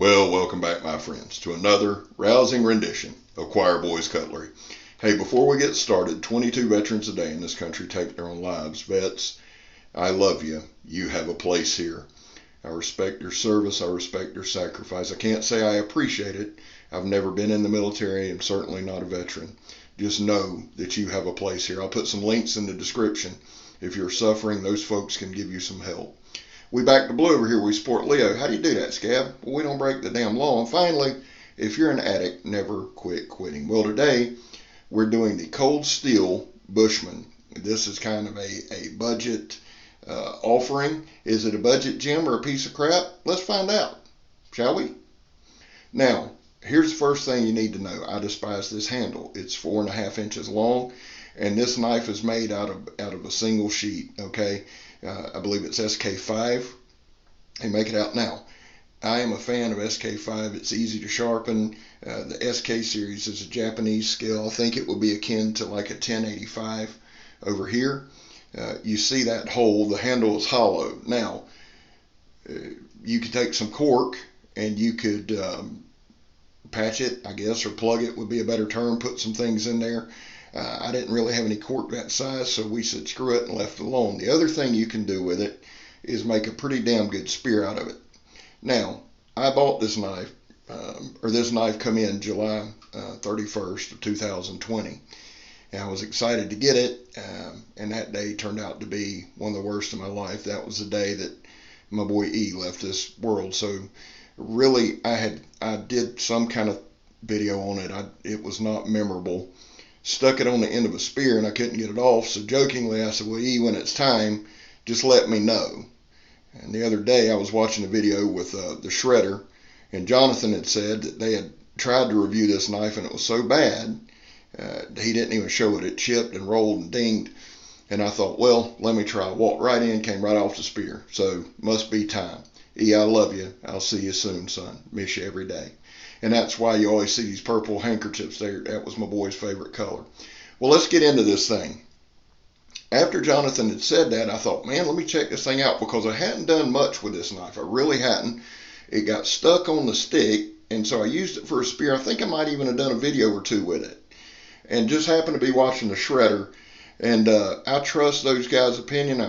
Well, welcome back, my friends, to another rousing rendition of Choir Boys Cutlery. Hey, before we get started, 22 veterans a day in this country take their own lives. Vets, I love you. You have a place here. I respect your service. I respect your sacrifice. I can't say I appreciate it. I've never been in the military and certainly not a veteran. Just know that you have a place here. I'll put some links in the description. If you're suffering, those folks can give you some help. We back to blue over here. We support Leo. How do you do that, Scab? Well, we don't break the damn law. And finally, if you're an addict, never quit quitting. Well, today we're doing the Cold Steel Bushman. This is kind of a budget offering. Is it a budget gem or a piece of crap? Let's find out, shall we? Now, here's the first thing you need to know. I despise this handle. It's 4.5 inches long, and this knife is made out of a single sheet. Okay. I believe it's SK5. They make it out now. I am a fan of SK5. It's easy to sharpen. The SK series is a Japanese scale. I think it would be akin to like a 1085 over here. You see that hole. The handle is hollow. Now, you could take some cork and you could patch it, I guess, or plug it would be a better term. Put some things in there. I didn't really have any cork that size, so we said screw it and left it alone. The other thing you can do with it is make a pretty damn good spear out of it. Now, I bought this knife, this knife come in July 31st of 2020. And I was excited to get it, and that day turned out to be one of the worst of my life. That was the day that my boy E left this world. So really, I did some kind of video on it. It was not memorable. Stuck it on the end of a spear and I couldn't get it off. So jokingly, I said, well, E, when it's time, just let me know. And the other day I was watching a video with the shredder, and Jonathan had said that they had tried to review this knife and it was so bad, he didn't even show it. It chipped and rolled and dinged. And I thought, well, let me try. Walked right in, came right off the spear. So must be time. E, I love you. I'll see you soon, son. Miss you every day. And that's why you always see these purple handkerchiefs there. That was my boy's favorite color. Well, let's get into this thing. After Jonathan had said that, I thought, man, let me check this thing out, because I hadn't done much with this knife. I really hadn't. It got stuck on the stick, and so I used it for a spear. I think I might even have done a video or two with it. And just happened to be watching the shredder. And I trust those guys' opinion.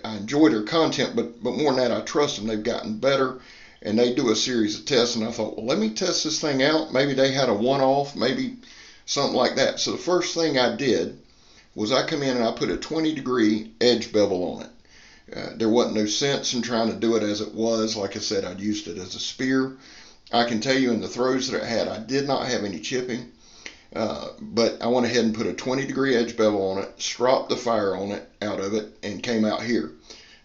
I enjoy their content, but more than that, I trust them. They've gotten better. And they do a series of tests, and I thought, well, let me test this thing out. Maybe they had a one-off, maybe something like that. So the first thing I did was I come in and I put a 20-degree edge bevel on it. There wasn't no sense in trying to do it as it was. Like I said, I'd used it as a spear. I can tell you in the throws that it had, I did not have any chipping. But I went ahead and put a 20-degree edge bevel on it, stropped the fire on it, out of it, and came out here.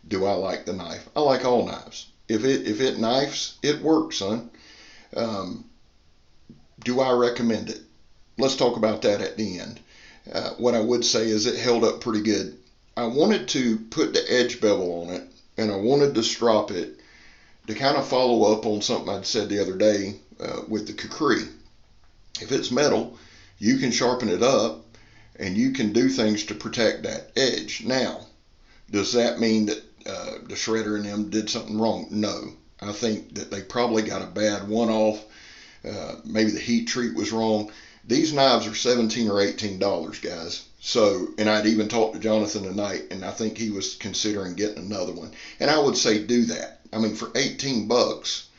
Do I like the knife? I like all knives. If it knifes, it works, son. Do I recommend it? Let's talk about that at the end. What I would say is it held up pretty good. I wanted to put the edge bevel on it, and I wanted to strop it to kind of follow up on something I'd said the other day with the kukri. If it's metal, you can sharpen it up, and you can do things to protect that edge. Now, does that mean that the shredder and them did something wrong? No. I think that they probably got a bad one-off. Maybe the heat treat was wrong. These knives are $17 or $18, guys. So, and I'd even talked to Jonathan tonight, and I think he was considering getting another one. And I would say do that. I mean, for 18 bucks,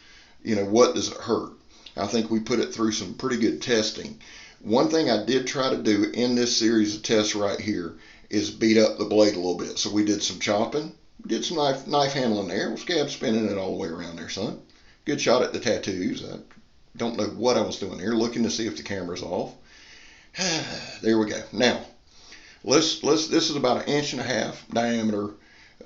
what does it hurt? I think we put it through some pretty good testing. One thing I did try to do in this series of tests right here is beat up the blade a little bit. So we did some chopping. We did some knife handling there. Well, Scab spinning it all the way around there, son. Good shot at the tattoos. I don't know what I was doing here, looking to see if the camera's off. There we go. Now, this is about 1.5 inch diameter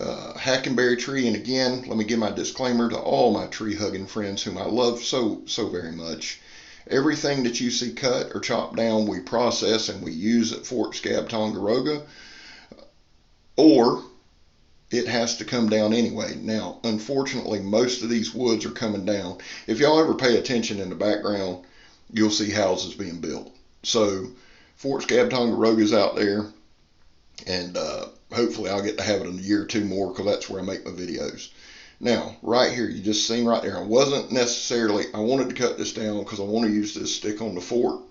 hackenberry tree. And again, let me give my disclaimer to all my tree-hugging friends whom I love so very much. Everything that you see cut or chopped down, we process and we use at Fort Scab, Tongaroga, or it has to come down anyway. Now, unfortunately, most of these woods are coming down. If y'all ever pay attention in the background, you'll see houses being built. So Fort Scab, Tongaroga is out there, and hopefully I'll get to have it in a year or two more, because that's where I make my videos. Now, right here, you just seen right there, I wanted to cut this down because I want to use this stick on the fork,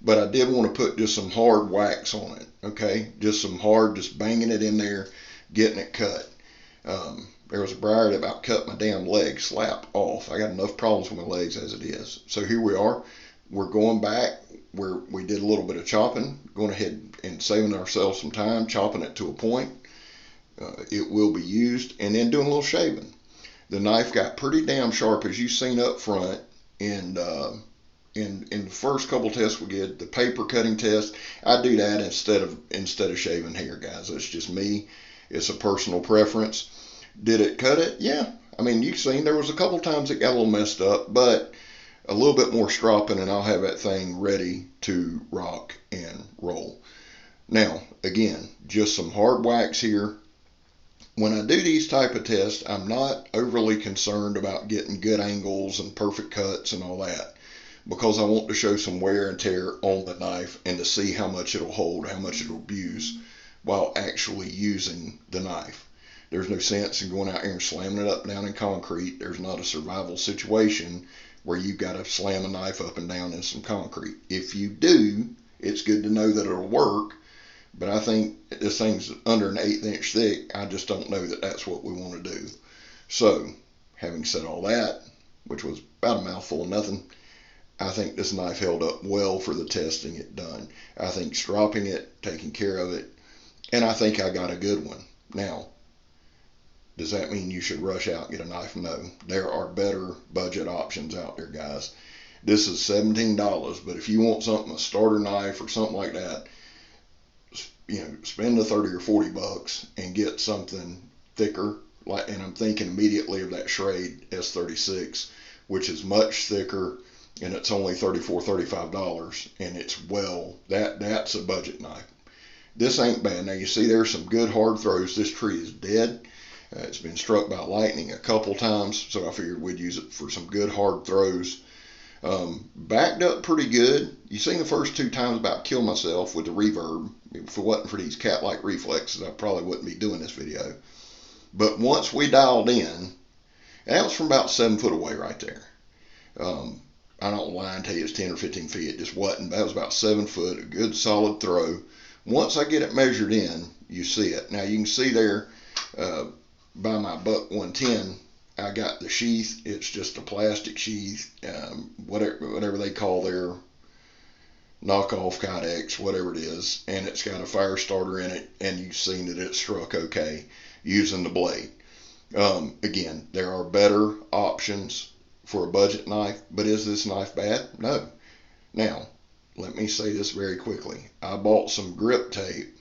but I did want to put just some hard wax on it, okay? Just some hard, just banging it in there, getting it cut. There was a briar that about cut my damn leg slap off. I got enough problems with my legs as it is. So here we are. We're going back where we did a little bit of chopping, going ahead and saving ourselves some time, chopping it to a point. It will be used, and then doing a little shaving. The knife got pretty damn sharp, as you've seen up front, and in the first couple tests we did, the paper cutting test, I do that instead of shaving hair, guys. That's just me. It's a personal preference. Did it cut it? Yeah. I mean, you've seen there was a couple times it got a little messed up, but a little bit more stropping and I'll have that thing ready to rock and roll. Now, again, just some hard wax here. When I do these type of tests, I'm not overly concerned about getting good angles and perfect cuts and all that, because I want to show some wear and tear on the knife and to see how much it'll hold, how much it'll abuse while actually using the knife. There's no sense in going out here and slamming it up and down in concrete. There's not a survival situation where you've got to slam a knife up and down in some concrete. If you do, it's good to know that it'll work, but I think this thing's under an 1/8 inch thick. I just don't know that that's what we want to do. So, having said all that, which was about a mouthful of nothing, I think this knife held up well for the testing it done. I think stropping it, taking care of it, and I think I got a good one. Now, does that mean you should rush out and get a knife? No. There are better budget options out there, guys. This is $17, but if you want something, a starter knife or something like that, spend the 30 or 40 bucks and get something thicker. And I'm thinking immediately of that Schrade S36, which is much thicker, and it's only $34, $35, and that's a budget knife. This ain't bad. Now you see there's some good hard throws. This tree is dead. It's been struck by lightning a couple times, so I figured we'd use it for some good hard throws. Backed up pretty good. You seen the first 2 times about kill myself with the reverb. If it wasn't for these cat-like reflexes, I probably wouldn't be doing this video. But once we dialed in, and that was from about 7 foot away right there. I don't lie and tell you it's 10 or 15 feet. It just wasn't. That was about 7 foot, a good solid throw. Once I get it measured in, you see it. Now you can see there, by my buck 110, I got the sheath. It's just a plastic sheath, whatever they call their knockoff Kydex, whatever it is, and it's got a fire starter in it, and you've seen that it struck okay using the blade. Again, there are better options for a budget knife, but is this knife bad? No. Now, let me say this very quickly. I bought some grip tape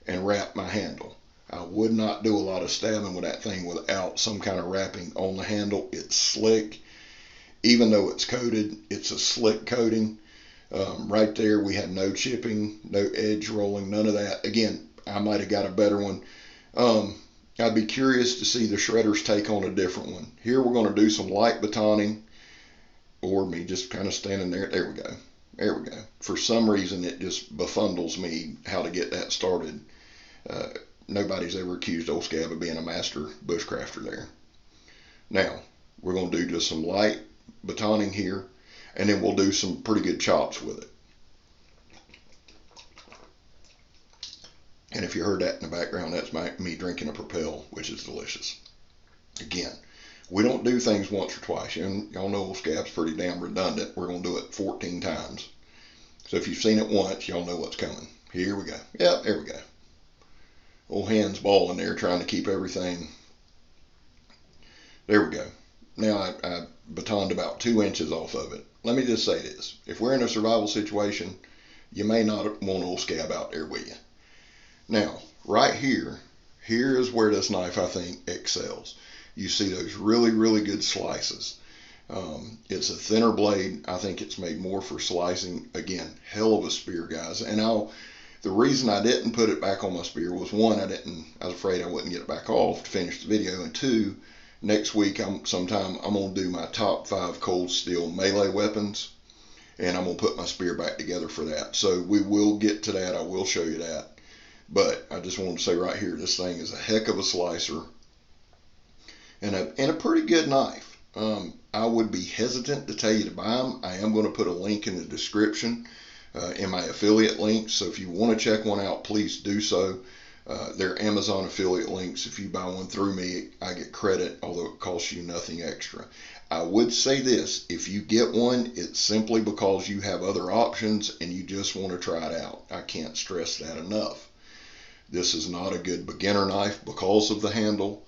and wrapped my handle. I would not do a lot of stabbing with that thing without some kind of wrapping on the handle. It's slick. Even though it's coated, it's a slick coating. Right there, we had no chipping, no edge rolling, none of that. Again, I might have got a better one. I'd be curious to see the shredder's take on a different one. Here we're going to do some light batoning, or me just kind of standing there. There we go. There we go. For some reason, it just befundles me how to get that started. Nobody's ever accused old Scab of being a master bushcrafter there. Now, we're going to do just some light batoning here, and then we'll do some pretty good chops with it. And if you heard that in the background, that's me drinking a Propel, which is delicious. Again, we don't do things once or twice. Y'all know old Scab's pretty damn redundant. We're going to do it 14 times. So if you've seen it once, y'all know what's coming. Here we go. Yep, there we go. Old hand's balling there trying to keep everything. There we go. Now I batoned about 2 inches off of it. Let me just say this. If we're in a survival situation, you may not want old Scab out there with you. Now, right here is where this knife, I think, excels. You see those really, really good slices. It's a thinner blade. I think it's made more for slicing. Again, hell of a spear, guys. And the reason I didn't put it back on my spear was, one, I was afraid I wouldn't get it back off to finish the video, and two, next week sometime I'm going to do my top 5 cold steel melee weapons, and I'm going to put my spear back together for that. So we will get to that. I will show you that. But I just want to say right here, this thing is a heck of a slicer. and a pretty good knife. I would be hesitant to tell you to buy them. I am going to put a link in the description in my affiliate links. So if you want to check one out, please do so. They're Amazon affiliate links. If you buy one through me, I get credit, although it costs you nothing extra. I would say this, if you get one, it's simply because you have other options and you just want to try it out. I can't stress that enough. This is not a good beginner knife because of the handle.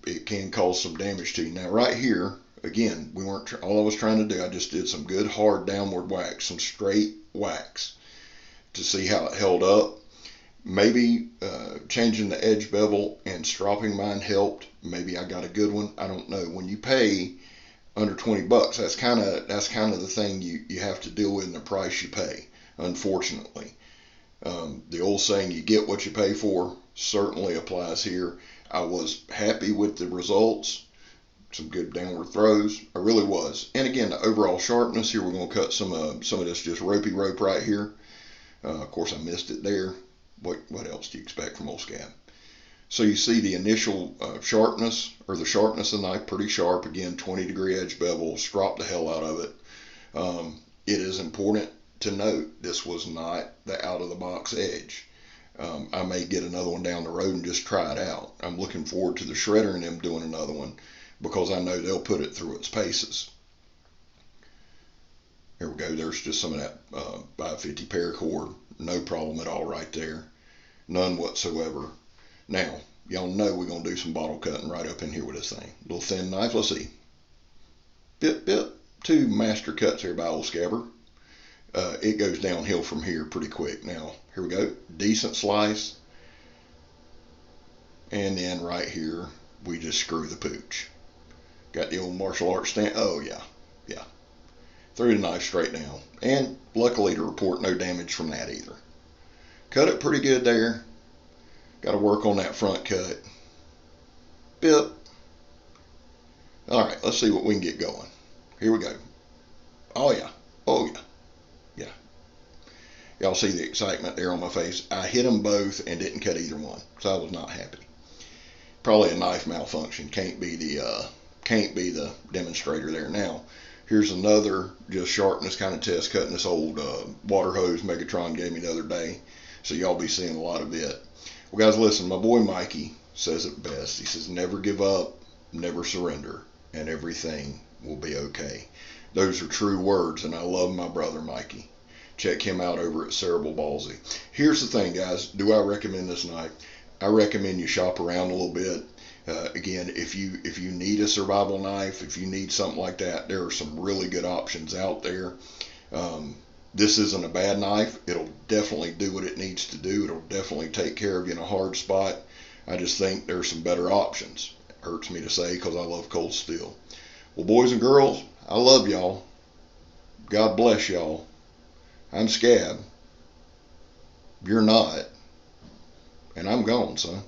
It can cause some damage to you. Now right here, again, we weren't all I was trying to do, I just did some good hard downward wax, some straight wax to see how it held up. Maybe changing the edge bevel and stropping mine helped. Maybe I got a good one. I don't know. When you pay under 20 bucks, that's kind of the thing you have to deal with in the price you pay, unfortunately. The old saying, you get what you pay for, certainly applies here. I was happy with the results. Some good downward throws. I really was. And again, the overall sharpness here, we're going to cut some of this just ropey rope right here. Of course, I missed it there. What else do you expect from old Scab? So you see the initial sharpness, or the sharpness of the knife, pretty sharp. Again, 20-degree edge bevel, strop the hell out of it. It is important to note this was not the out-of-the-box edge. I may get another one down the road and just try it out. I'm looking forward to the shredder and them doing another one because I know they'll put it through its paces. Here we go. There's just some of that 550 paracord. No problem at all right there. None whatsoever. Now, y'all know we're going to do some bottle cutting right up in here with this thing. Little thin knife. Let's see. Bip, bip. 2 master cuts here by old Scabber. It goes downhill from here pretty quick. Now, here we go. Decent slice. And then right here, we just screw the pooch. Got the old martial arts stand. Oh, yeah. Yeah. Threw the knife straight down. And luckily to report, no damage from that either. Cut it pretty good there. Got to work on that front cut. Bip. All right, let's see what we can get going. Here we go. Oh, yeah. Oh, yeah. Yeah. Y'all see the excitement there on my face. I hit them both and didn't cut either one, so I was not happy. Probably a knife malfunction. Can't be the demonstrator there. Now, here's another just sharpness kind of test, cutting this old water hose Megatron gave me the other day. So y'all be seeing a lot of it. Well, guys, listen, my boy Mikey says it best. He says, never give up, never surrender, and everything will be okay. Those are true words, and I love my brother Mikey. Check him out over at Cerebral Ballsy. Here's the thing, guys. Do I recommend this knife? I recommend you shop around a little bit. Again, if you need a survival knife, if you need something like that, there are some really good options out there. This isn't a bad knife. It'll definitely do what it needs to do. It'll definitely take care of you in a hard spot. I just think there's some better options. It hurts me to say because I love cold steel. Well, boys and girls, I love y'all. God bless y'all. I'm Scab. You're not. And I'm gone, son.